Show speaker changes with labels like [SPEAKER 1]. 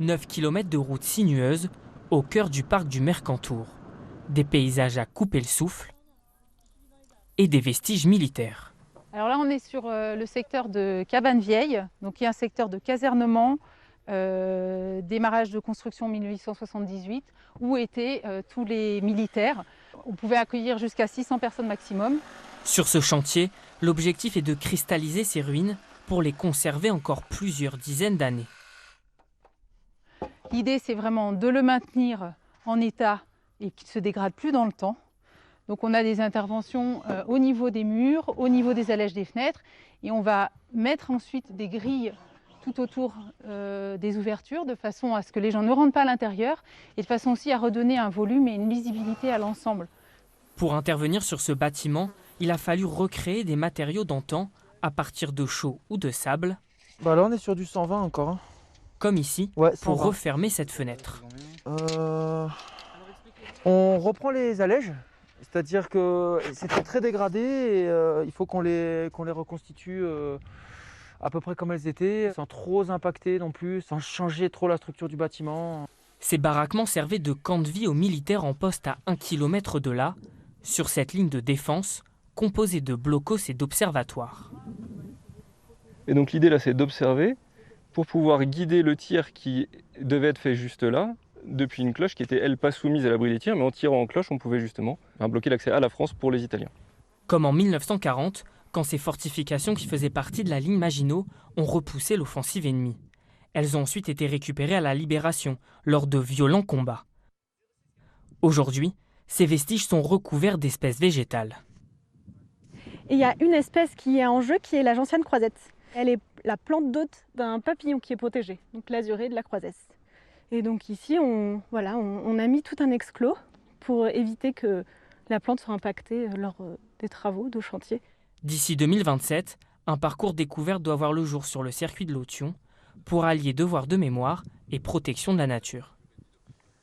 [SPEAKER 1] 9 km de routes sinueuses au cœur du parc du Mercantour. Des paysages à couper le souffle et des vestiges militaires.
[SPEAKER 2] Alors là, on est sur le secteur de Cabane Vieille, donc il y a un secteur de casernement, démarrage de construction en 1878, où étaient tous les militaires. On pouvait accueillir jusqu'à 600 personnes maximum.
[SPEAKER 1] Sur ce chantier, l'objectif est de cristalliser ces ruines pour les conserver encore plusieurs dizaines d'années.
[SPEAKER 2] L'idée, c'est vraiment de le maintenir en état et qu'il ne se dégrade plus dans le temps. Donc on a des interventions au niveau des murs, au niveau des allèges des fenêtres, et on va mettre ensuite des grilles tout autour des ouvertures, de façon à ce que les gens ne rentrent pas à l'intérieur, et de façon aussi à redonner un volume et une lisibilité à l'ensemble.
[SPEAKER 1] Pour intervenir sur ce bâtiment, il a fallu recréer des matériaux d'antan à partir de chaux ou de sable.
[SPEAKER 3] Bah là on est sur du 120 encore. Hein.
[SPEAKER 1] Comme ici,
[SPEAKER 3] Ouais,
[SPEAKER 1] pour refermer cette fenêtre.
[SPEAKER 3] On reprend les allèges, c'est-à-dire que c'était très dégradé et il faut qu'on les reconstitue à peu près comme elles étaient, sans trop impacter non plus, sans changer trop la structure du bâtiment.
[SPEAKER 1] Ces baraquements servaient de camp de vie aux militaires en poste à 1 km de là, sur cette ligne de défense, composée de blocos et d'observatoires.
[SPEAKER 4] Et donc l'idée là, c'est d'observer pour pouvoir guider le tir qui devait être fait juste là, depuis une cloche qui était, elle, pas soumise à l'abri des tirs, mais en tirant en cloche, on pouvait justement bloquer l'accès à la France pour les Italiens.
[SPEAKER 1] Comme en 1940, quand ces fortifications qui faisaient partie de la ligne Maginot ont repoussé l'offensive ennemie. Elles ont ensuite été récupérées à la Libération, lors de violents combats. Aujourd'hui, ces vestiges sont recouverts d'espèces végétales.
[SPEAKER 5] Et il y a une espèce qui est en jeu, qui est la gentiane croisette. Elle est la plante d'hôte d'un papillon qui est protégé, donc l'azurée de la croisette. Et donc ici, on a mis tout un exclos pour éviter que la plante soit impactée lors des travaux de chantier.
[SPEAKER 1] D'ici 2027, un parcours découverte doit voir le jour sur le circuit de Lotion pour allier devoir de mémoire et protection de la nature.